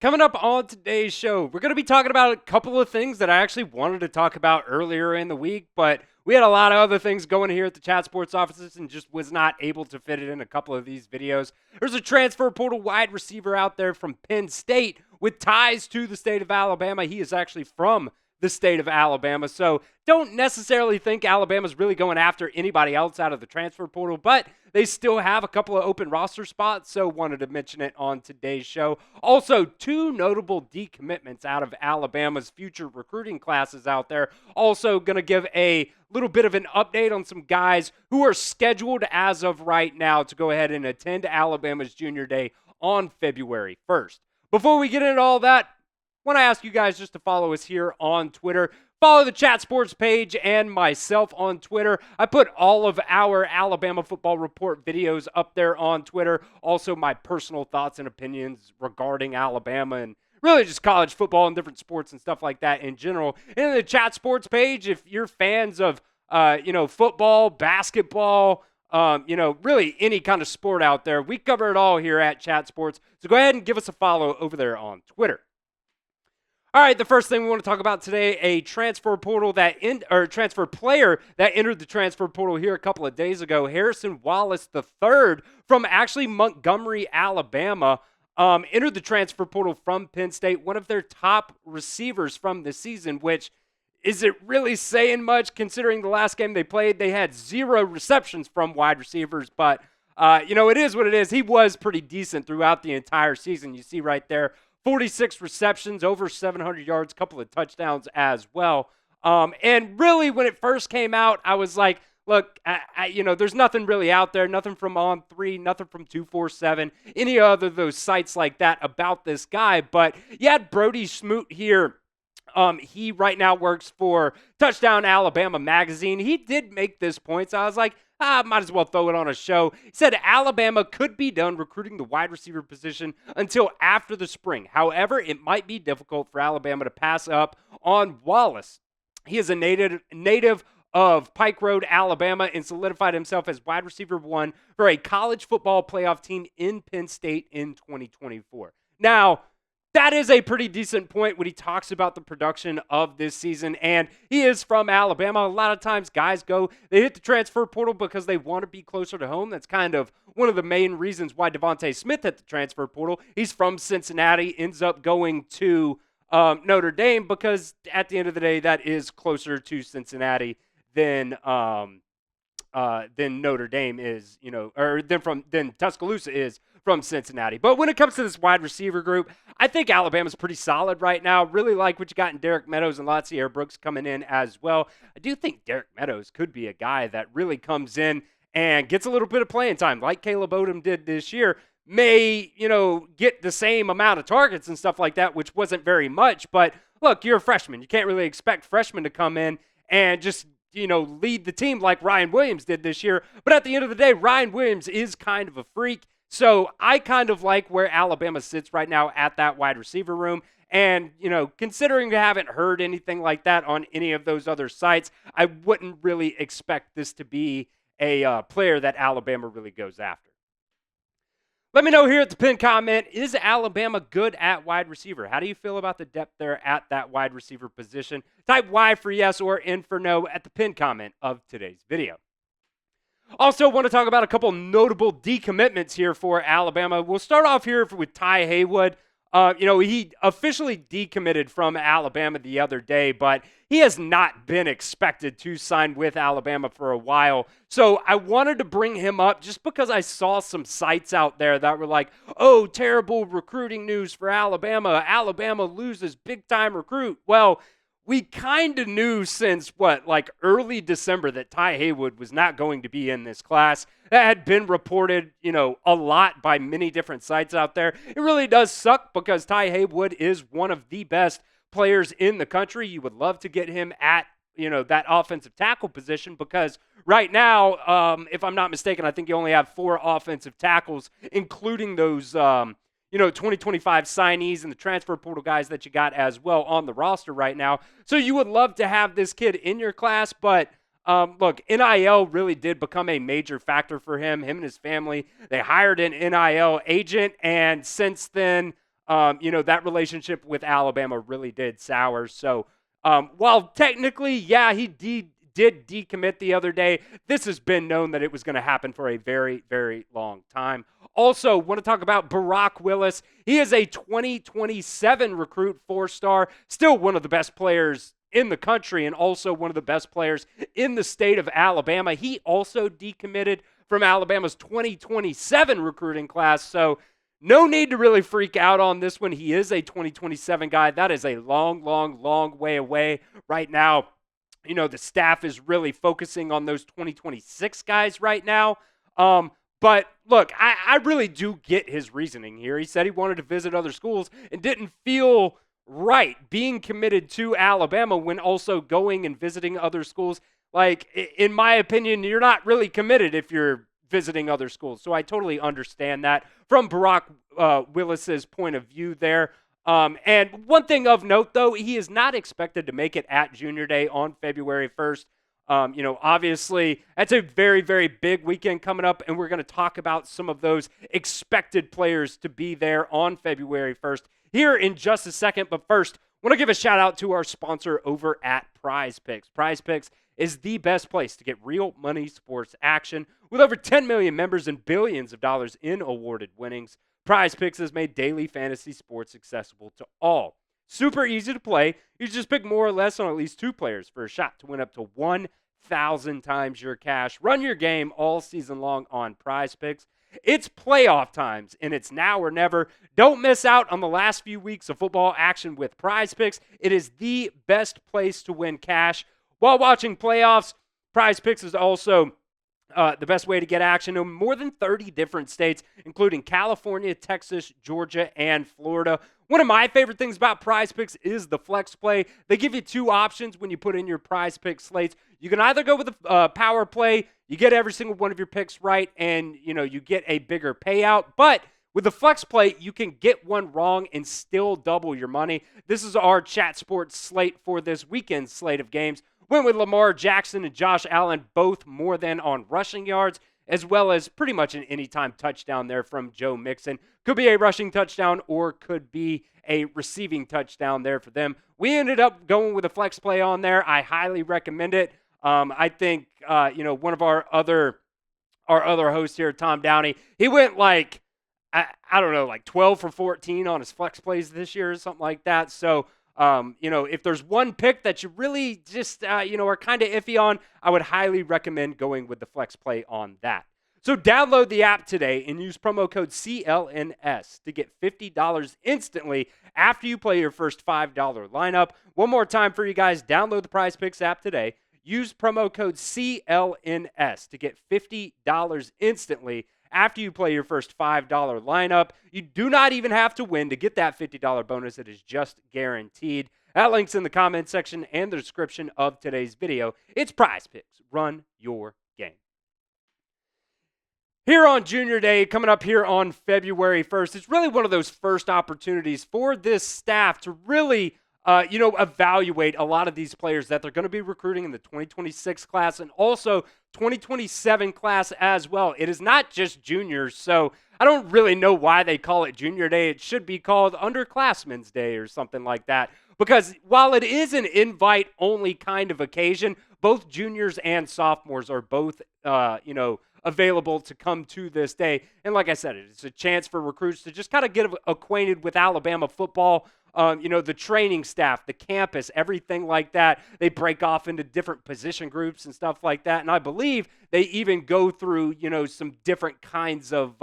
Coming up on today's show, we're going to be talking about a couple of things that I actually wanted to talk about earlier in the week, but we had a lot of other things going here at the Chat Sports offices and just was not able to fit it in a couple of these videos. There's a transfer portal wide receiver out there from Penn State with ties to the state of Alabama. He is actually from the state of Alabama, so don't necessarily think Alabama's really going after anybody else out of the transfer portal, but they still have a couple of open roster spots, so wanted to mention it on today's show. Also, two notable decommitments out of Alabama's future recruiting classes out there. Also going to give a little bit of an update on some guys who are scheduled as of right now to go ahead and attend Alabama's Junior Day on February 1st. Before we get into all that, I want to ask you guys just to follow us here on Twitter. Follow the Chat Sports page and myself on Twitter. I put all of our Alabama Football Report videos up there on Twitter. Also, my personal thoughts and opinions regarding Alabama and really just college football and different sports and stuff like that in general. And the Chat Sports page, if you're fans of, football, basketball, really any kind of sport out there, we cover it all here at Chat Sports. So go ahead and give us a follow over there on Twitter. All right, the first thing we want to talk about today, a transfer portal transfer player that entered the transfer portal here a couple of days ago, Harrison Wallace III from actually Montgomery, Alabama, entered the transfer portal from Penn State, one of their top receivers from the season, which isn't really saying much considering the last game they played, they had 0 receptions from wide receivers, but, it is what it is. He was pretty decent throughout the entire season. You see right there, 46 receptions, over 700 yards, a couple of touchdowns as well. And really, when it first came out, I was like, look, there's nothing really out there, nothing from On3, nothing from 247, any other of those sites like that about this guy. But you had Brody Smoot here. He right now works for Touchdown Alabama magazine. He did make this point, so I was like, might as well throw it on a show. He said Alabama could be done recruiting the wide receiver position until after the spring. However, it might be difficult for Alabama to pass up on Wallace. He is a native of Pike Road, Alabama, and solidified himself as wide receiver 1 for a college football playoff team in Penn State in 2024. Now, that is a pretty decent point when he talks about the production of this season, and he is from Alabama. A lot of times guys they hit the transfer portal because they want to be closer to home. That's kind of one of the main reasons why Devontae Smith hit the transfer portal. He's from Cincinnati, ends up going to Notre Dame because at the end of the day, that is closer to Cincinnati than Notre Dame is, than Tuscaloosa is from Cincinnati. But when it comes to this wide receiver group, I think Alabama's pretty solid right now. Really like what you got in Derek Meadows and Latsier Brooks coming in as well. I do think Derek Meadows could be a guy that really comes in and gets a little bit of playing time, like Caleb Odom did this year. May, get the same amount of targets and stuff like that, which wasn't very much. But look, you're a freshman. You can't really expect freshmen to come in and just lead the team like Ryan Williams did this year. But at the end of the day, Ryan Williams is kind of a freak. So I kind of like where Alabama sits right now at that wide receiver room. And, considering we haven't heard anything like that on any of those other sites, I wouldn't really expect this to be a player that Alabama really goes after. Let me know here at the pinned comment, is Alabama good at wide receiver? How do you feel about the depth there at that wide receiver position? Type Y for yes or N for no at the pinned comment of today's video. Also, want to talk about a couple notable decommitments here for Alabama. We'll start off here with Ty Haywood. He officially decommitted from Alabama the other day, but he has not been expected to sign with Alabama for a while. So I wanted to bring him up just because I saw some sites out there that were like, oh, terrible recruiting news for Alabama. Alabama loses big-time recruit. Well, we kind of knew since, early December that Ty Haywood was not going to be in this class. That had been reported, a lot by many different sites out there. It really does suck because Ty Haywood is one of the best players in the country. You would love to get him at, that offensive tackle position because right now, if I'm not mistaken, I think you only have 4 offensive tackles, including those 2025 signees and the transfer portal guys that you got as well on the roster right now. So you would love to have this kid in your class, but look, NIL really did become a major factor for him and his family. They hired an NIL agent, and since then, that relationship with Alabama really did sour. So while technically, yeah, he did decommit the other day, this has been known that it was going to happen for a very, very long time. Also, want to talk about Ba'Roc Willis. He is a 2027 recruit, 4-star, still one of the best players in the country and also one of the best players in the state of Alabama. He also decommitted from Alabama's 2027 recruiting class. So no need to really freak out on this one. He is a 2027 guy. That is a long, long, long way away right now. The staff is really focusing on those 2026 guys right now. But look, I really do get his reasoning here. He said he wanted to visit other schools and didn't feel right being committed to Alabama when also going and visiting other schools. Like, in my opinion, you're not really committed if you're visiting other schools. So I totally understand that from Ba'Roc Willis's point of view there. And one thing of note, though, he is not expected to make it at Junior Day on February 1st. Obviously, that's a very, very big weekend coming up, and we're going to talk about some of those expected players to be there on February 1st here in just a second. But first, I want to give a shout out to our sponsor over at Prize Picks. Prize Picks is the best place to get real money sports action. With over 10 million members and billions of dollars in awarded winnings, Prize Picks has made daily fantasy sports accessible to all. Super easy to play. You just pick more or less on at least 2 players for a shot to win up to 1,000 times your cash. Run your game all season long on Prize Picks. It's playoff times, and it's now or never. Don't miss out on the last few weeks of football action with Prize Picks. It is the best place to win cash. While watching playoffs, Prize Picks is also the best way to get action in more than 30 different states, including California, Texas, Georgia, and Florida. One of my favorite things about Prize Picks is the flex play. They give you 2 options when you put in your Prize Picks slates. You can either go with the power play, you get every single one of your picks right, and you get a bigger payout. But with the flex play, you can get one wrong and still double your money. This is our Chat Sports slate for this weekend's slate of games. Went with Lamar Jackson and Josh Allen, both more than on rushing yards, as well as pretty much an anytime touchdown there from Joe Mixon. Could be a rushing touchdown or could be a receiving touchdown there for them. We ended up going with a flex play on there. I highly recommend it. I think, one of our other hosts here, Tom Downey, he went like 12 for 14 on his flex plays this year or something like that. So, if there's one pick that you really just, are kind of iffy on, I would highly recommend going with the flex play on that. So download the app today and use promo code CLNS to get $50 instantly after you play your first $5 lineup. One more time for you guys, download the Prize Picks app today. Use promo code CLNS to get $50 instantly after you play your first $5 lineup. You do not even have to win to get that $50 bonus. It is just guaranteed. That link's in the comment section and the description of today's video. It's Prize Picks. Run your game. Here on Junior Day, coming up here on February 1st, it's really one of those first opportunities for this staff to really evaluate a lot of these players that they're going to be recruiting in the 2026 class and also 2027 class as well. It is not just juniors, so I don't really know why they call it Junior Day. It should be called Underclassmen's Day or something like that, because while it is an invite-only kind of occasion, both juniors and sophomores are both, available to come to this day. And like I said, it's a chance for recruits to just kind of get acquainted with Alabama football. The training staff, the campus, everything like that. They break off into different position groups and stuff like that. And I believe they even go through, some different kinds of,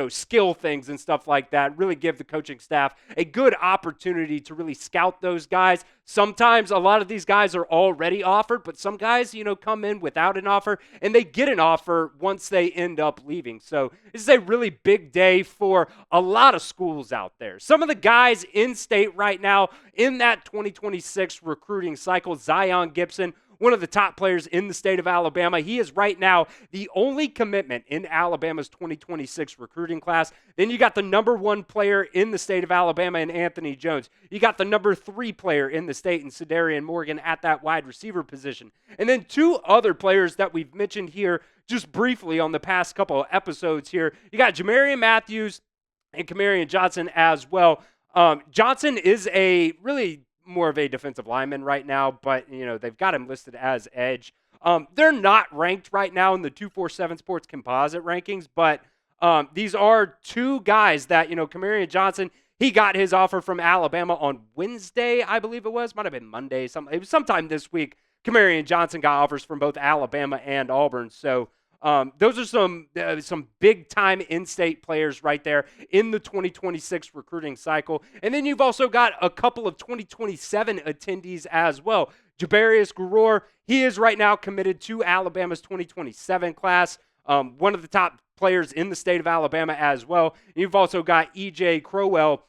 skill things and stuff like that. Really give the coaching staff a good opportunity to really scout those guys. Sometimes a lot of these guys are already offered, but some guys, come in without an offer and they get an offer once they end up leaving. So this is a really big day for a lot of schools out there. Some of the guys in state right now in that 2026 recruiting cycle, Zyan Gibson, one of the top players in the state of Alabama. He is right now the only commitment in Alabama's 2026 recruiting class. Then you got the number 1 player in the state of Alabama in Anthony Jones. You got the number 3 player in the state in Cederian Morgan at that wide receiver position. And then 2 other players that we've mentioned here just briefly on the past couple of episodes here. You got Jamarion Matthews and Kamhariyan Johnson as well. Johnson is a really more of a defensive lineman right now, but they've got him listed as edge. They're not ranked right now in the 247 Sports composite rankings, but these are two guys that Kamhariyan Johnson. He got his offer from Alabama on Wednesday, I believe it was. Might have been Monday. It was sometime this week. Kamhariyan Johnson got offers from both Alabama and Auburn. So those are some big-time in-state players right there in the 2026 recruiting cycle. And then you've also got a couple of 2027 attendees as well. Jabarius Gurur, he is right now committed to Alabama's 2027 class, one of the top players in the state of Alabama as well. You've also got E.J. Crowell,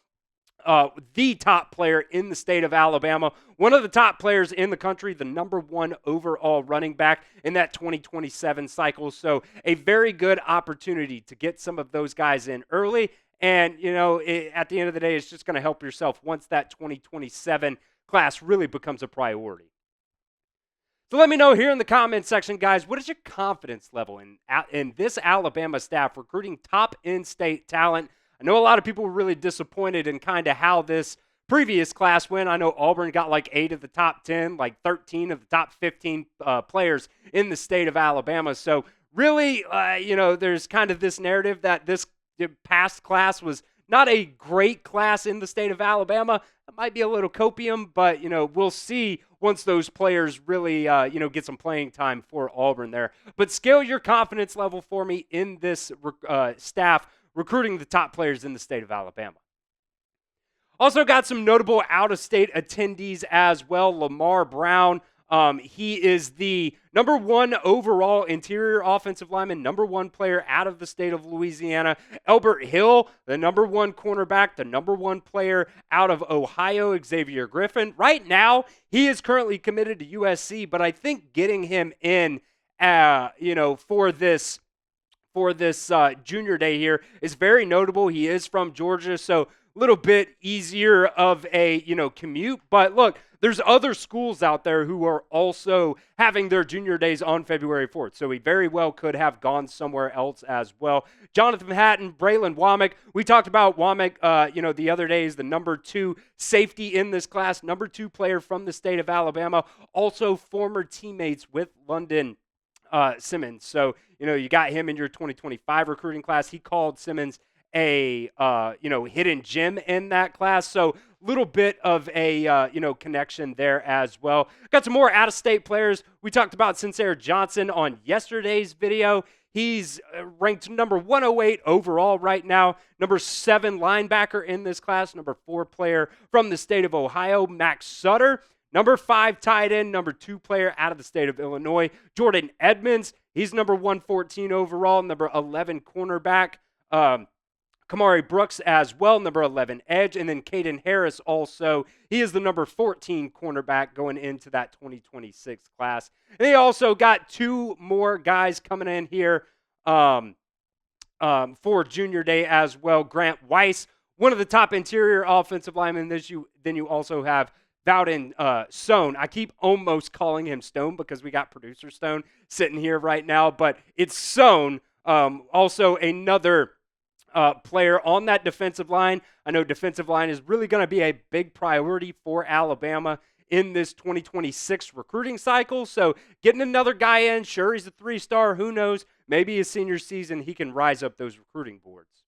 the top player in the state of Alabama, one of the top players in the country, the number 1 overall running back in that 2027 cycle. So a very good opportunity to get some of those guys in early. And, at the end of the day, it's just going to help yourself once that 2027 class really becomes a priority. So let me know here in the comment section, guys, what is your confidence level in this Alabama staff recruiting top in-state talent? I know a lot of people were really disappointed in kind of how this previous class went. I know Auburn got like 8 of the top 10, like 13 of the top 15 players in the state of Alabama. So really, there's kind of this narrative that this past class was not a great class in the state of Alabama. It might be a little copium, but, we'll see once those players really, get some playing time for Auburn there. But scale your confidence level for me in this staff recruiting the top players in the state of Alabama. Also got some notable out-of-state attendees as well. Lamar Brown, he is the number 1 overall interior offensive lineman, number 1 player out of the state of Louisiana. Elbert Hill, the number 1 cornerback, the number 1 player out of Ohio. Xavier Griffin. Right now, he is currently committed to USC, but I think getting him in, for this junior day here is very notable. He is from Georgia, so a little bit easier of a, commute. But look, there's other schools out there who are also having their junior days on February 4th. So he very well could have gone somewhere else as well. Jonathan Hatton, Braylon Womack. We talked about Womack, the other day is the number 2 safety in this class, number 2 player from the state of Alabama, also former teammates with London Simmons. So, you got him in your 2025 recruiting class. He called Simmons a, hidden gem in that class. So little bit of a, connection there as well. Got some more out-of-state players. We talked about Sincere Johnson on yesterday's video. He's ranked number 108 overall right now. Number 7 linebacker in this class. Number 4 player from the state of Ohio, Max Sutter. Number 5 tight end, number 2 player out of the state of Illinois, Jordan Edmonds. He's number 114 overall, number 11 cornerback. Kamari Brooks as well, number 11 edge. And then Caden Harris also. He is the number 14 cornerback going into that 2026 class. And they also got 2 more guys coming in here for junior day as well. Grant Weiss, one of the top interior offensive linemen. Then you also have Bowden Stone. I keep almost calling him Stone because we got producer Stone sitting here right now, but it's Stone. Also another player on that defensive line. I know defensive line is really going to be a big priority for Alabama in this 2026 recruiting cycle. So getting another guy in, sure, he's a 3-star. Who knows? Maybe his senior season he can rise up those recruiting boards.